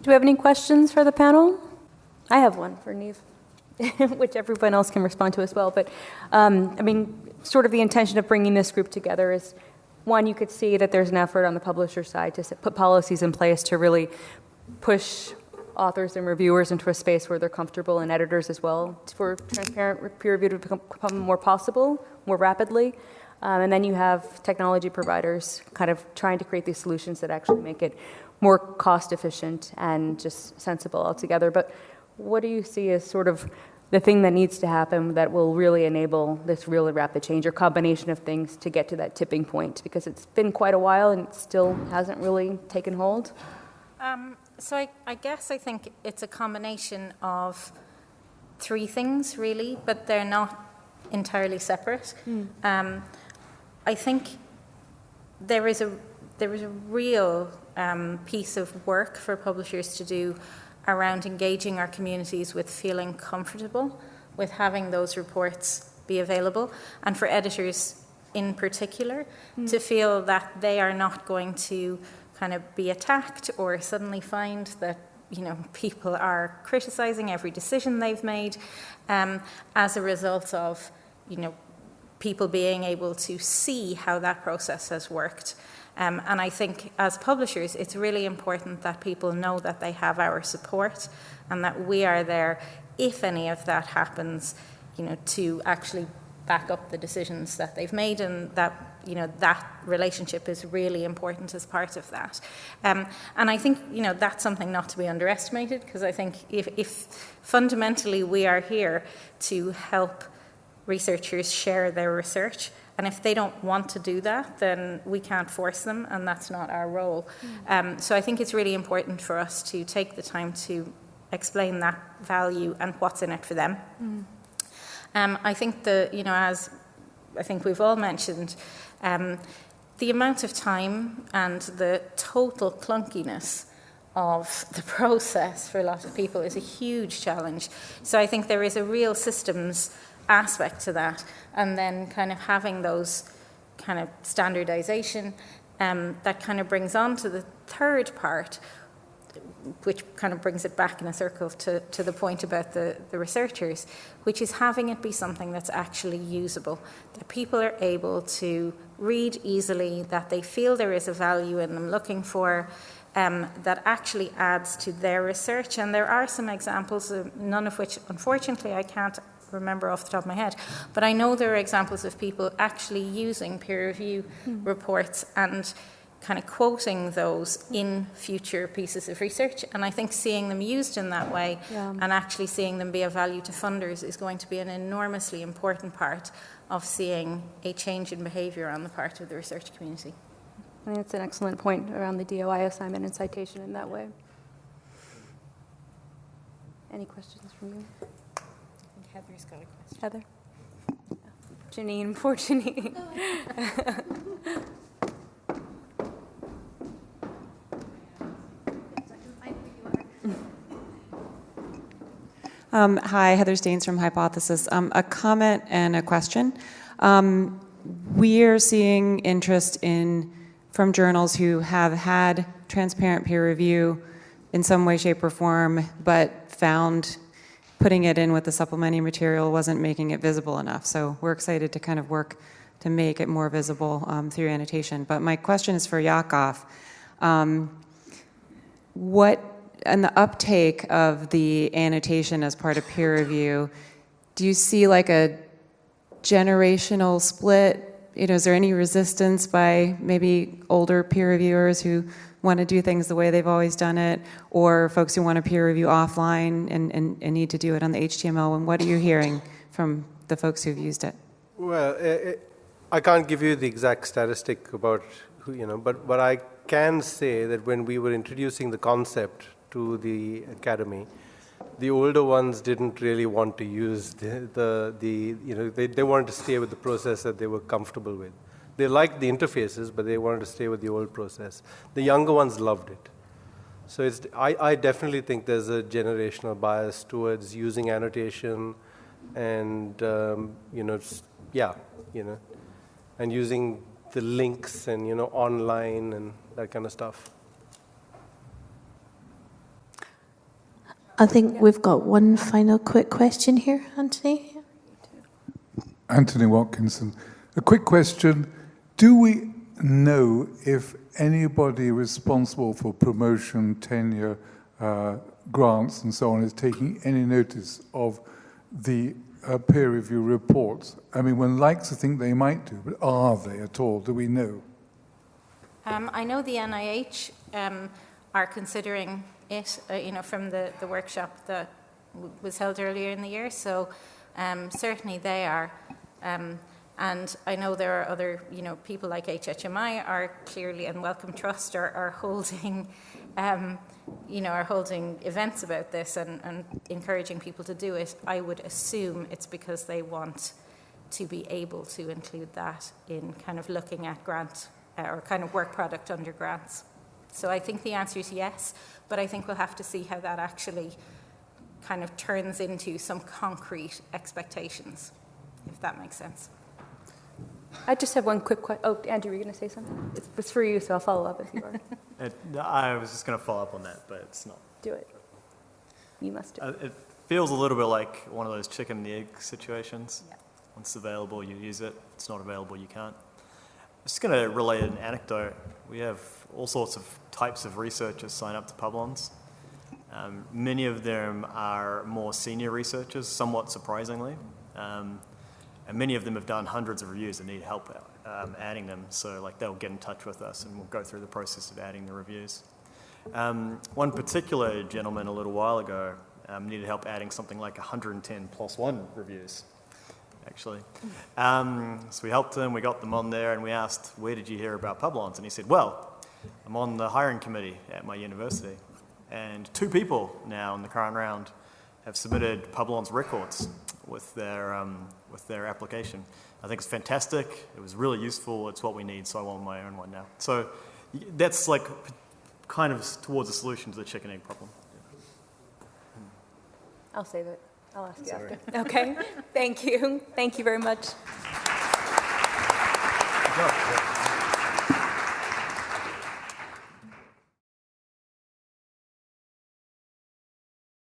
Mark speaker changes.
Speaker 1: we have any questions for the panel? I have one for Niamh, which everyone else can respond to as well. But I mean, sort of the intention of bringing this group together is, one, you could see that there's an effort on the publisher side to put policies in place to really push authors and reviewers into a space where they're comfortable, and editors as well, for transparent peer review to become more possible, more rapidly. And then you have technology providers kind of trying to create these solutions that actually make it more cost efficient and just sensible altogether. But what do you see as sort of the thing that needs to happen that will really enable this really rapid change, or combination of things to get to that tipping point? Because it's been quite a while and it still hasn't really taken hold.
Speaker 2: So I guess I think it's a combination of three things, really, but they're not entirely separate. I think there is a real piece of work for publishers to do around engaging our communities with feeling comfortable with having those reports be available, and for editors in particular to feel that they are not going to kind of be attacked or suddenly find that people are criticizing every decision they've made as a result of people being able to see how that process has worked. And I think as publishers, it's really important that people know that they have our support and that we are there if any of that happens, to actually back up the decisions that they've made, and that that relationship is really important as part of that. And I think that's something not to be underestimated, because I think if fundamentally we are here to help researchers share their research, and if they don't want to do that, then we can't force them, and that's not our role. So I think it's really important for us to take the time to explain that value and what's in it for them. I think as I think we've all mentioned, the amount of time and the total clunkiness of the process for a lot of people is a huge challenge. So I think there is a real systems aspect to that, and then kind of having those kind of standardization that kind of brings on to the third part, which kind of brings it back in a circle to the point about the researchers, which is having it be something that's actually usable, that people are able to read easily, that they feel there is a value in them looking for, that actually adds to their research. And there are some examples, none of which, unfortunately, I can't remember off the top of my head, but I know there are examples of people actually using peer review reports and kind of quoting those in future pieces of research. And I think seeing them used in that way and actually seeing them be of value to funders is going to be an enormously important part of seeing a change in behaviour on the part of the research community.
Speaker 1: I think that's an excellent point around the DOI assignment and citation in that way. Any questions from you?
Speaker 2: Heather's got a question.
Speaker 1: Heather? Janine, poor Janine.
Speaker 3: Hi, Heather Staines from Hypothesis. A comment and a question. We are seeing interest from journals who have had transparent peer review in some way, shape, or form, but found putting it in with the supplementing material wasn't making it visible enough. So we're excited to kind of work to make it more visible through annotation. But my question is for Yakov. What, and the uptake of the annotation as part of peer review, do you see like a generational split? Is there any resistance by maybe older peer reviewers who want to do things the way they've always done it, or folks who want to peer review offline and need to do it on the HTML? And what are you hearing from the folks who've used it?
Speaker 4: Well, I can't give you the exact statistic about who, but I can say that when we were introducing the concept to the academy, the older ones didn't really want to use they wanted to stay with the process that they were comfortable with. They liked the interfaces, but they wanted to stay with the old process. The younger ones loved it. So I definitely think there's a generational bias towards using annotation and, and using the links and, online and that kind of stuff.
Speaker 5: I think we've got one final quick question here, Anthony.
Speaker 6: Anthony Watkinson. A quick question. Do we know if anybody responsible for promotion, tenure, grants and so on is taking any notice of the peer review reports? I mean, one likes to think they might do, but are they at all? Do we know?
Speaker 2: I know the NIH are considering it, from the workshop that was held earlier in the year. So certainly they are. And I know there are other, people like HHMI are clearly, and Wellcome Trust are holding, are holding events about this and encouraging people to do it. I would assume it's because they want to be able to include that in kind of looking at grant or kind of work product under grants. So I think the answer is yes, but I think we'll have to see how that actually kind of turns into some concrete expectations, if that makes sense.
Speaker 1: I just have one quick question. Oh, Andrew, were you going to say something? It's for you, so I'll follow up if you are.
Speaker 7: I was just going to follow up on that, but it's not.
Speaker 1: Do it. You must do it.
Speaker 7: It feels a little bit like one of those chicken and the egg situations.
Speaker 2: Yeah.
Speaker 7: Once it's available, you use it. It's not available, you can't. I'm just going to relate an anecdote. We have all sorts of types of researchers sign up to Publons. Many of them are more senior researchers, somewhat surprisingly. And many of them have done hundreds of reviews and need help adding them. So they'll get in touch with us and we'll go through the process of adding the reviews. One particular gentleman a little while ago needed help adding something like 110 +1 reviews, actually. So we helped him, we got them on there, and we asked, where did you hear about Publons? And he said, well, I'm on the hiring committee at my university. And 2 people now in the current round have submitted Publons records with their application. I think it's fantastic. It was really useful. It's what we need, so I want my own one now. So that's kind of towards a solution to the chicken egg problem.
Speaker 1: I'll save it. I'll ask you after. Okay. Thank you. Thank you very much.
Speaker 7: Good job.